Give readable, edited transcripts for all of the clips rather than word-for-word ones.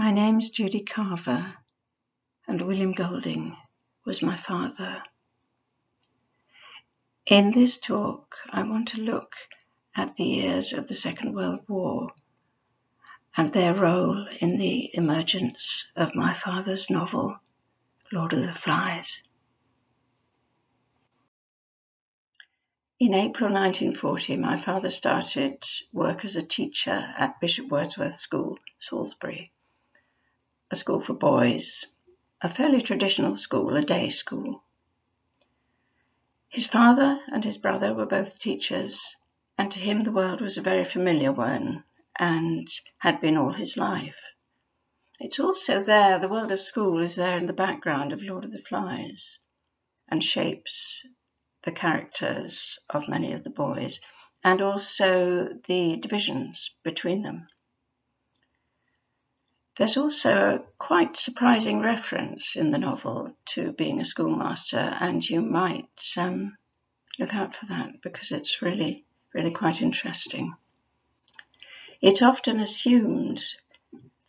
My name's Judy Carver, and William Golding was my father. In this talk, I want to look at the years of the Second World War and their role in the emergence of my father's novel, Lord of the Flies. In April 1940, my father started work as a teacher at Bishop Wordsworth School, Salisbury, a school for boys, a fairly traditional school, a day school. His father and his brother were both teachers, and to him the world was a very familiar one and had been all his life. It's also there, the world of school is there in the background of Lord of the Flies and shapes the characters of many of the boys and also the divisions between them. There's also a quite surprising reference in the novel to being a schoolmaster, and you might look out for that because it's really quite interesting. It's often assumed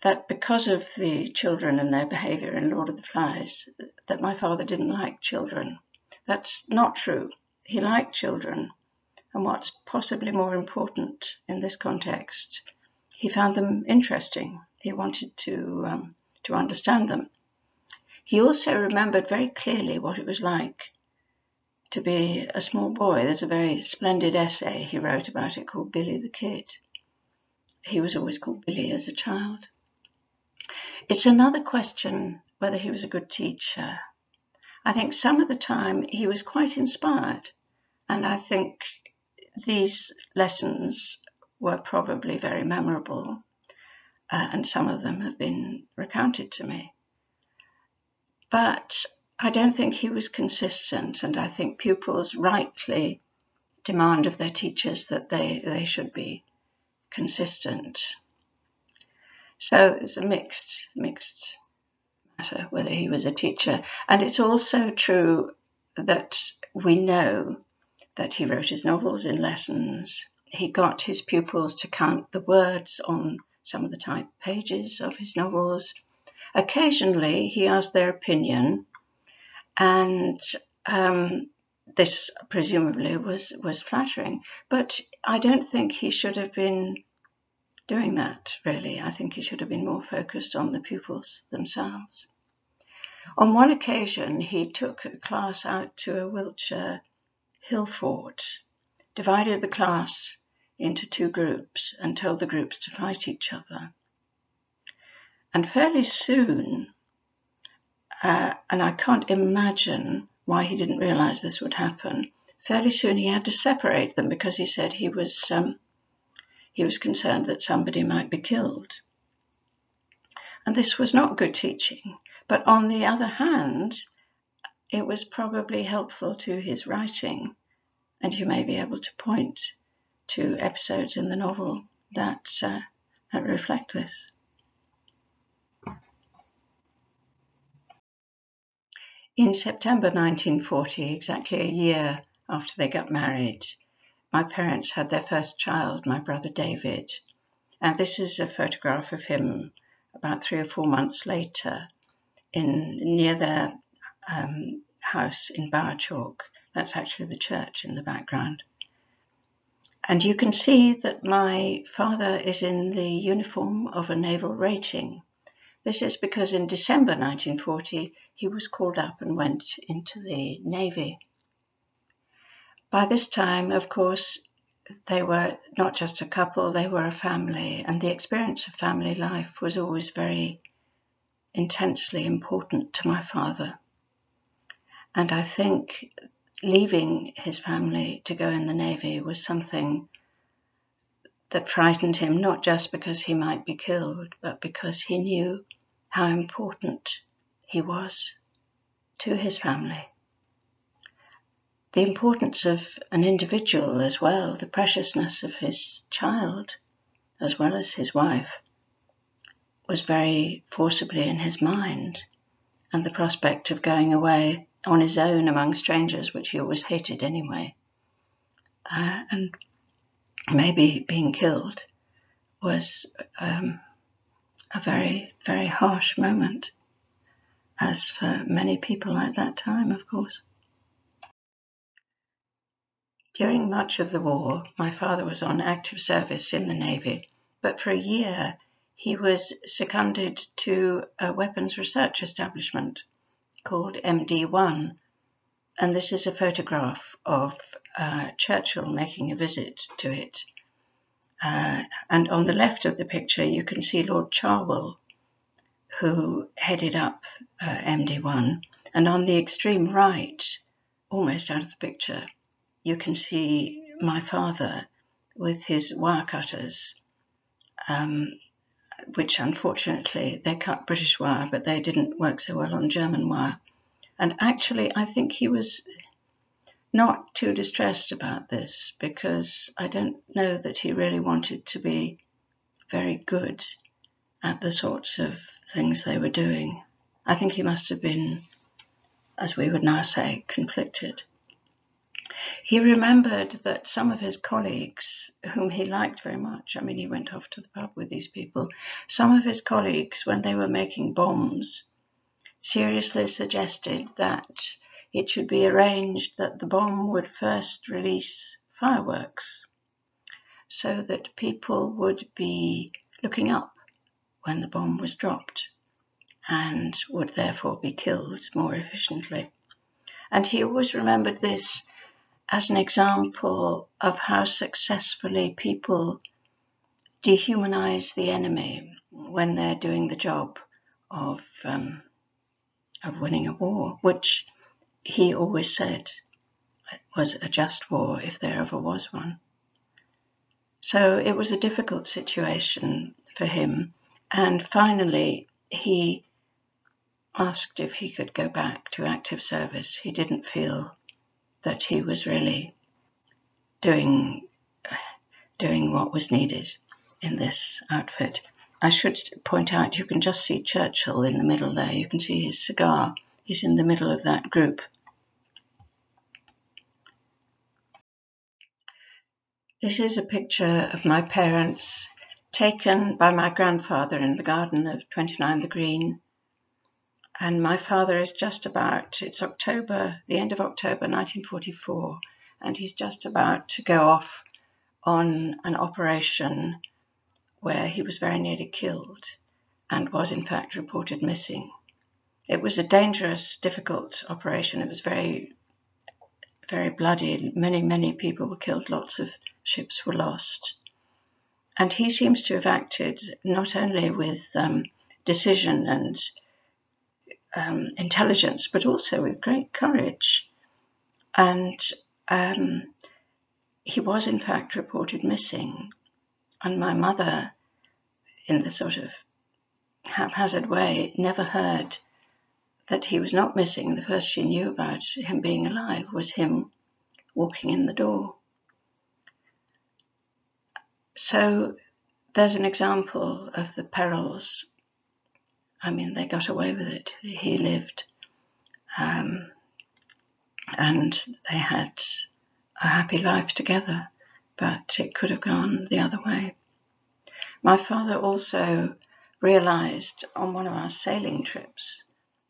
that because of the children and their behaviour in Lord of the Flies, that my father didn't like children. That's not true. He liked children, and what's possibly more important in this context, he found them interesting. He wanted to understand them. He also remembered very clearly what it was like to be a small boy. There's a very splendid essay he wrote about it called Billy the Kid. He was always called Billy as a child. It's another question whether he was a good teacher. I think some of the time he was quite inspired, and I think these lessons were probably very memorable, and some of them have been recounted to me. But I don't think he was consistent, and I think pupils rightly demand of their teachers that they should be consistent. So it's a mixed matter whether he was a teacher. And it's also true that we know that he wrote his novels in lessons. He got his pupils to count the words on some of the typed pages of his novels. Occasionally he asked their opinion, and this presumably was flattering, but I don't think he should have been doing that, really. I think he should have been more focused on the pupils themselves. On one occasion, he took a class out to a Wiltshire hill fort, divided the class into two groups and told the groups to fight each other. And fairly soon, and I can't imagine why he didn't realise this would happen, fairly soon he had to separate them because he said he was concerned that somebody might be killed. And this was not good teaching. But on the other hand, it was probably helpful to his writing, and you may be able to point to episodes in the novel that reflect this. In September 1940, exactly a year after they got married, my parents had their first child, my brother David, and this is a photograph of him about 3 or 4 months later near their house in Bowerchalk. That's actually the church in the background. And you can see that my father is in the uniform of a naval rating. This is because in December 1940 he was called up and went into the Navy. By this time, of course, they were not just a couple, they were a family, and the experience of family life was always very intensely important to my father. And I think leaving his family to go in the Navy was something that frightened him, not just because he might be killed, but because he knew how important he was to his family. The importance of an individual as well, the preciousness of his child as well as his wife, was very forcibly in his mind, and the prospect of going away on his own among strangers, which he always hated anyway, and maybe being killed, was a very, very harsh moment, as for many people at that time, of course. During much of the war, my father was on active service in the Navy, but for a year he was seconded to a weapons research establishment called MD1, and this is a photograph of Churchill making a visit to it. And on the left of the picture, you can see Lord Cherwell, who headed up MD1. And on the extreme right, almost out of the picture, you can see my father with his wire cutters, which unfortunately they cut British wire, but they didn't work so well on German wire. And actually, I think he was not too distressed about this, because I don't know that he really wanted to be very good at the sorts of things they were doing. I think he must have been, as we would now say, conflicted. He remembered that some of his colleagues, whom he liked very much, I mean, he went off to the pub with these people, some of his colleagues, when they were making bombs, seriously suggested that it should be arranged that the bomb would first release fireworks, so that people would be looking up when the bomb was dropped and would therefore be killed more efficiently. And he always remembered this as an example of how successfully people dehumanize the enemy when they're doing the job of winning a war, which he always said was a just war if there ever was one. So it was a difficult situation for him. And finally, he asked if he could go back to active service. He didn't feel that he was really doing what was needed in this outfit. I should point out, you can just see Churchill in the middle there. You can see his cigar. He's in the middle of that group. This is a picture of my parents taken by my grandfather in the garden of 29 the Green. And my father is just about, it's October, the end of October 1944, and he's just about to go off on an operation where he was very nearly killed and was in fact reported missing. It was a dangerous, difficult operation. It was very, very bloody. Many, many people were killed. Lots of ships were lost. And he seems to have acted not only with decision and intelligence, but also with great courage. And he was in fact reported missing. And my mother, in the sort of haphazard way, never heard that he was not missing. The first she knew about him being alive was him walking in the door. So there's an example of the perils. I mean, they got away with it. He lived, and they had a happy life together, but it could have gone the other way. My father also realized on one of our sailing trips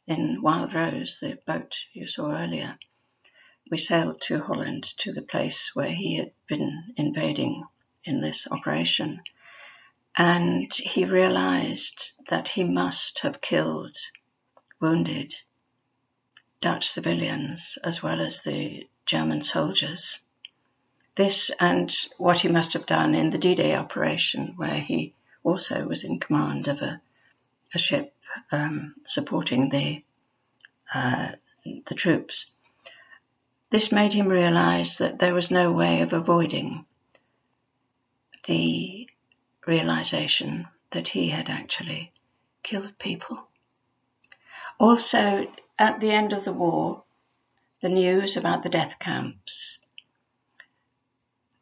in Wild Rose, the boat you saw earlier, we sailed to Holland, to the place where he had been invading in this operation. And he realized that he must have killed, wounded Dutch civilians as well as the German soldiers. This and what he must have done in the D-Day operation, where he also was in command of a ship supporting the troops. This made him realize that there was no way of avoiding the realization that he had actually killed people. Also, at the end of the war, the news about the death camps,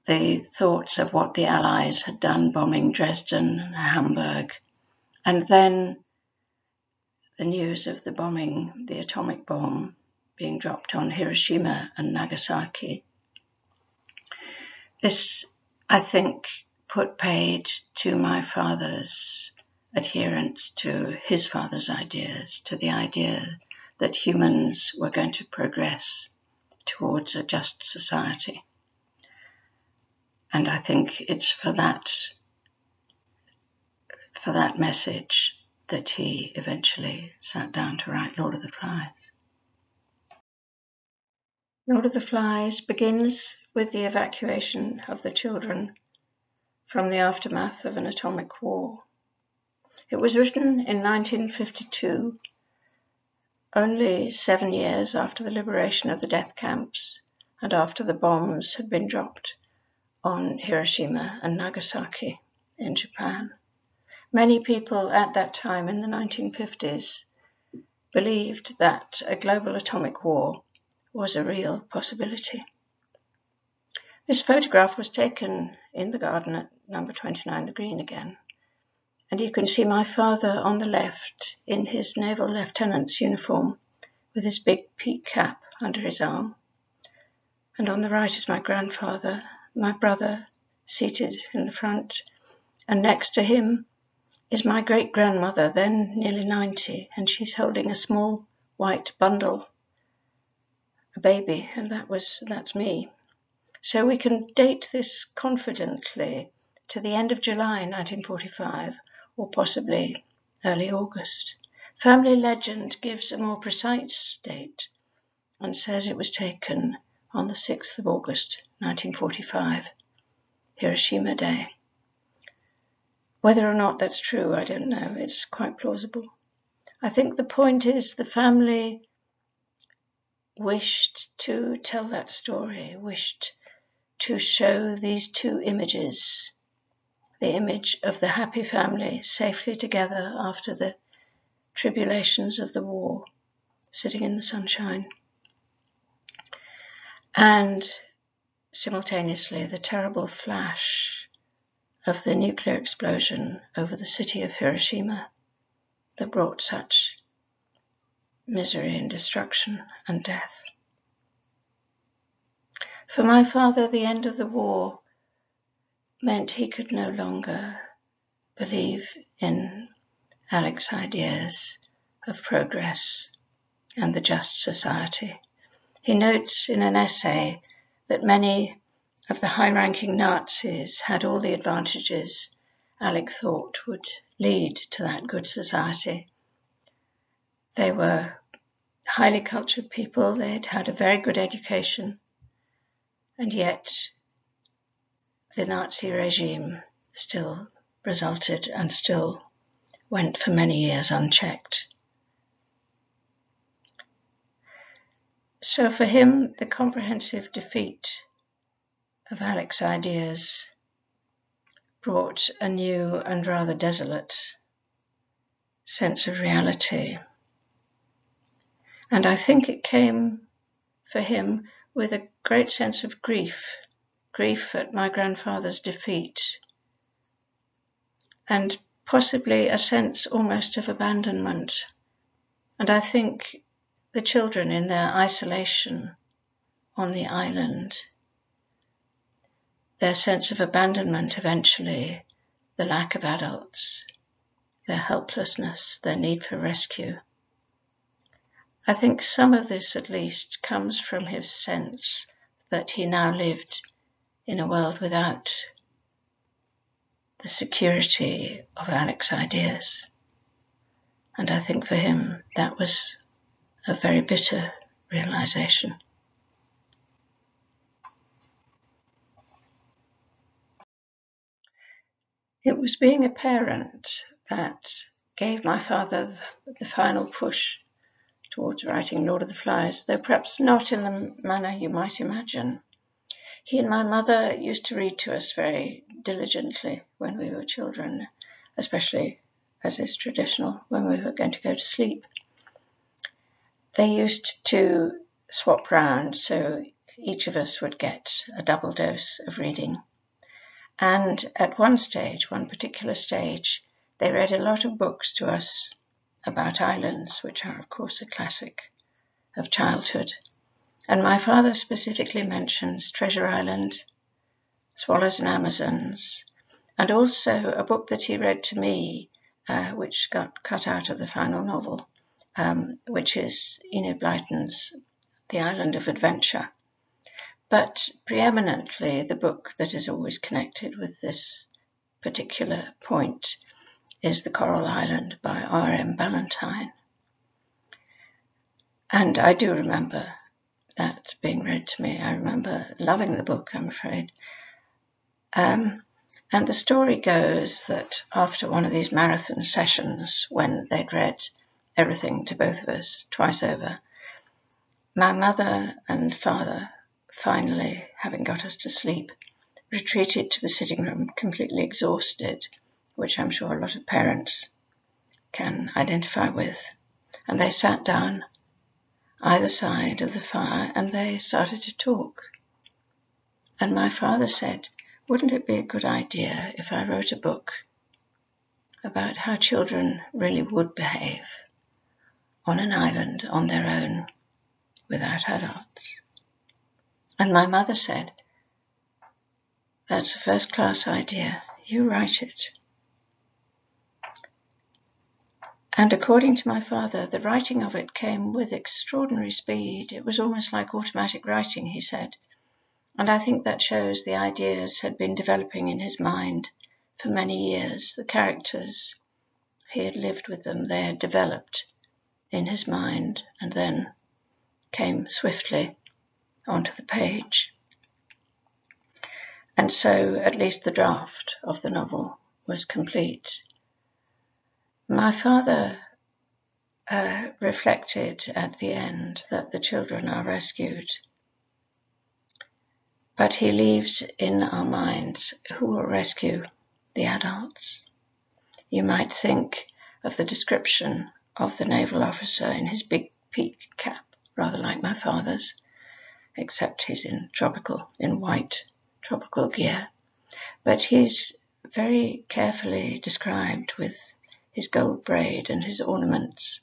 the thoughts of what the Allies had done, bombing Dresden and Hamburg, and then the news of the bombing, the atomic bomb being dropped on Hiroshima and Nagasaki. This, I think, put paid to my father's adherence to his father's ideas, to the idea that humans were going to progress towards a just society. And I think it's for that message that he eventually sat down to write Lord of the Flies. Lord of the Flies begins with the evacuation of the children from the aftermath of an atomic war. It was written in 1952, only 7 years after the liberation of the death camps and after the bombs had been dropped on Hiroshima and Nagasaki in Japan. Many people at that time in the 1950s believed that a global atomic war was a real possibility. This photograph was taken in the garden at number 29, the Green again, and you can see my father on the left in his naval lieutenant's uniform with his big peak cap under his arm, and on the right is my grandfather, my brother, seated in the front, and next to him is my great-grandmother, then nearly 90, and she's holding a small white bundle, a baby, and that's me. So we can date this confidently to the end of July 1945, or possibly early August. Family legend gives a more precise date and says it was taken on the 6th of August 1945, Hiroshima Day. Whether or not that's true, I don't know. It's quite plausible. I think the point is the family wished to tell that story, wished to show these two images, the image of the happy family safely together after the tribulations of the war, sitting in the sunshine, and simultaneously the terrible flash of the nuclear explosion over the city of Hiroshima that brought such misery and destruction and death. For my father, the end of the war meant he could no longer believe in Alec's ideas of progress and the just society. He notes in an essay that many of the high-ranking Nazis had all the advantages Alec thought would lead to that good society. They were highly cultured people, they'd had a very good education, and yet the Nazi regime still resulted and still went for many years unchecked. So for him, the comprehensive defeat of Alec's ideas brought a new and rather desolate sense of reality. And I think it came for him with a great sense of grief at my grandfather's defeat, and possibly a sense almost of abandonment. And I think the children in their isolation on the island, their sense of abandonment eventually, the lack of adults, their helplessness, their need for rescue. I think some of this at least comes from his sense that he now lived in a world without the security of Alec's ideas. And I think for him that was a very bitter realization. It was being a parent that gave my father the final push towards writing Lord of the Flies, though perhaps not in the manner you might imagine. He and my mother used to read to us very diligently when we were children, especially, as is traditional, when we were going to go to sleep. They used to swap round, so each of us would get a double dose of reading. And at one particular stage, they read a lot of books to us about islands, which are, of course, a classic of childhood. And my father specifically mentions Treasure Island, Swallows and Amazons, and also a book that he read to me which got cut out of the final novel, which is Enid Blyton's The Island of Adventure. But preeminently, the book that is always connected with this particular point is The Coral Island by R.M. Ballantyne. And I do remember that being read to me. I remember loving the book, I'm afraid. And the story goes that after one of these marathon sessions, when they'd read everything to both of us twice over, my mother and father, finally, having got us to sleep, retreated to the sitting room completely exhausted, which I'm sure a lot of parents can identify with. And they sat down either side of the fire and they started to talk. And my father said, "Wouldn't it be a good idea if I wrote a book about how children really would behave on an island on their own without adults?" And my mother said, "That's a first-class idea. You write it." And according to my father, the writing of it came with extraordinary speed. It was almost like automatic writing, he said. And I think that shows the ideas had been developing in his mind for many years. The characters, he had lived with them, they had developed in his mind and then came swiftly onto the page. And so at least the draft of the novel was complete. My father reflected at the end that the children are rescued, but he leaves in our minds who will rescue the adults. You might think of the description of the naval officer in his big peak cap, rather like my father's, except he's in white tropical gear. But he's very carefully described with his gold braid and his ornaments.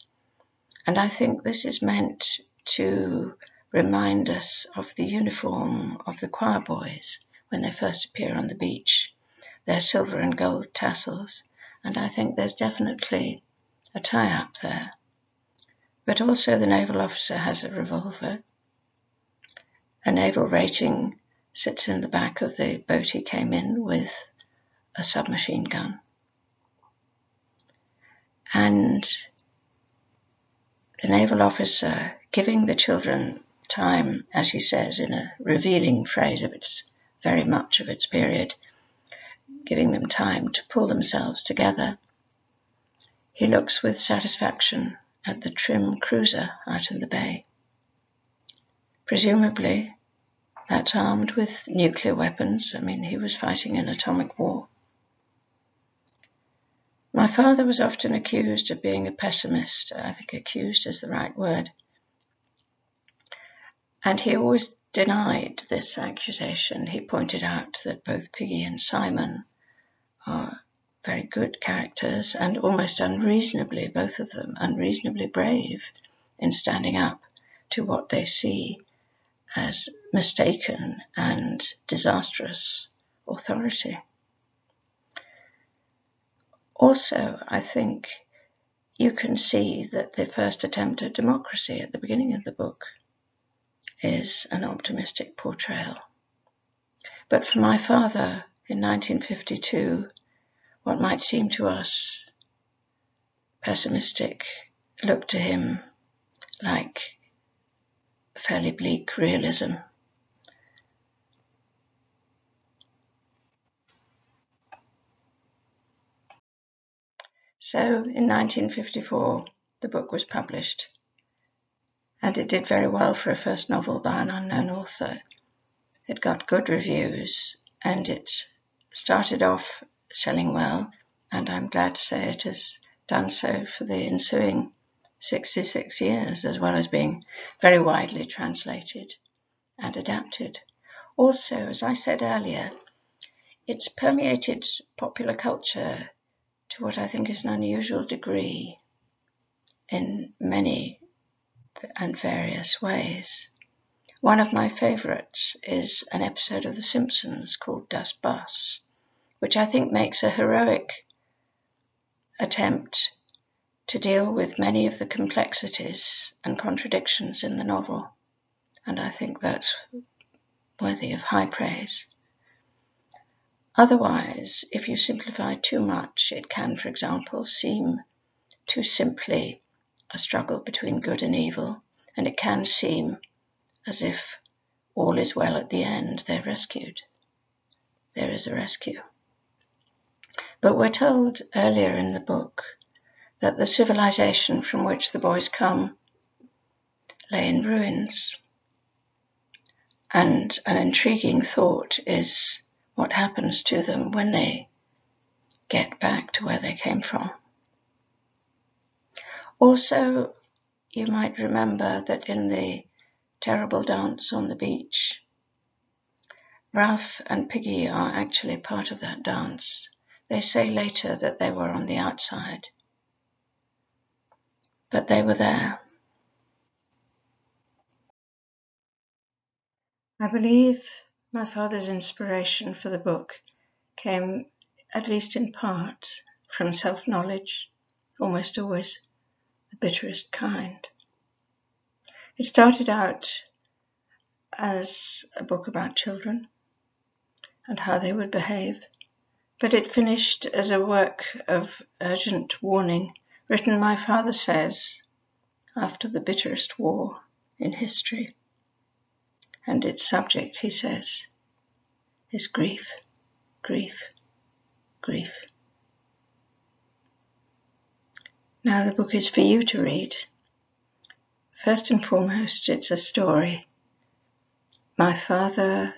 And I think this is meant to remind us of the uniform of the choir boys when they first appear on the beach, their silver and gold tassels. And I think there's definitely a tie-up there. But also the naval officer has a revolver. A naval rating sits in the back of the boat he came in with a submachine gun. And the naval officer giving the children time, as he says in a revealing phrase of its very much of its period, giving them time to pull themselves together. He looks with satisfaction at the trim cruiser out in the bay. Presumably, that's armed with nuclear weapons. I mean, he was fighting an atomic war. My father was often accused of being a pessimist. I think accused is the right word. And he always denied this accusation. He pointed out that both Piggy and Simon are very good characters and almost unreasonably, both of them, unreasonably brave in standing up to what they see as mistaken and disastrous authority. Also, I think you can see that the first attempt at democracy at the beginning of the book is an optimistic portrayal. But for my father in 1952, what might seem to us pessimistic looked to him like fairly bleak realism. So in 1954, the book was published, and it did very well for a first novel by an unknown author. It got good reviews, and it started off selling well, and I'm glad to say it has done so for the ensuing 66 years, as well as being very widely translated and adapted. Also, as I said earlier, it's permeated popular culture to what I think is an unusual degree in many and various ways. One of my favourites is an episode of The Simpsons called Das Bus, which I think makes a heroic attempt to deal with many of the complexities and contradictions in the novel, and I think that's worthy of high praise. Otherwise, if you simplify too much, it can, for example, seem too simply a struggle between good and evil, and it can seem as if all is well at the end, they're rescued. There is a rescue. But we're told earlier in the book that the civilization from which the boys come lay in ruins. And an intriguing thought is what happens to them when they get back to where they came from. Also, you might remember that in the terrible dance on the beach, Ralph and Piggy are actually part of that dance. They say later that they were on the outside, but they were there. I believe my father's inspiration for the book came, at least in part, from self-knowledge, almost always the bitterest kind. It started out as a book about children and how they would behave, but it finished as a work of urgent warning, written, my father says, after the bitterest war in history. And its subject, he says, is grief, grief, grief. Now the book is for you to read. First and foremost, it's a story. My father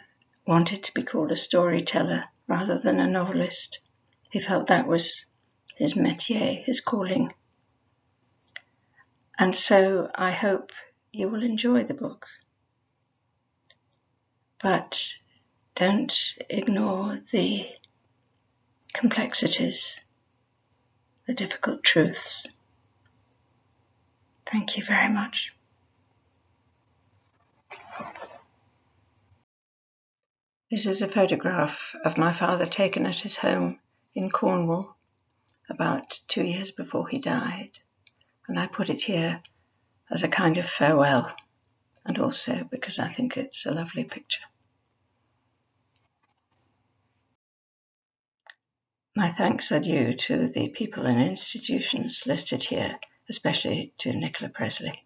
wanted to be called a storyteller rather than a novelist. He felt that was his métier, his calling. And so I hope you will enjoy the book. But don't ignore the complexities, the difficult truths. Thank you very much. This is a photograph of my father taken at his home in Cornwall about 2 years before he died, and I put it here as a kind of farewell, and also because I think it's a lovely picture. My thanks are due to the people and institutions listed here, especially to Nicola Presley.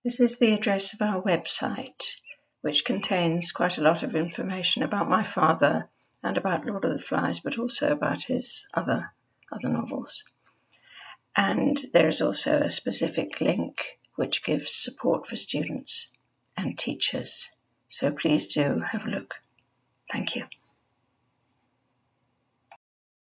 This is the address of our website, which contains quite a lot of information about my father and about Lord of the Flies, but also about his other novels. And there is also a specific link which gives support for students and teachers. So please do have a look. Thank you.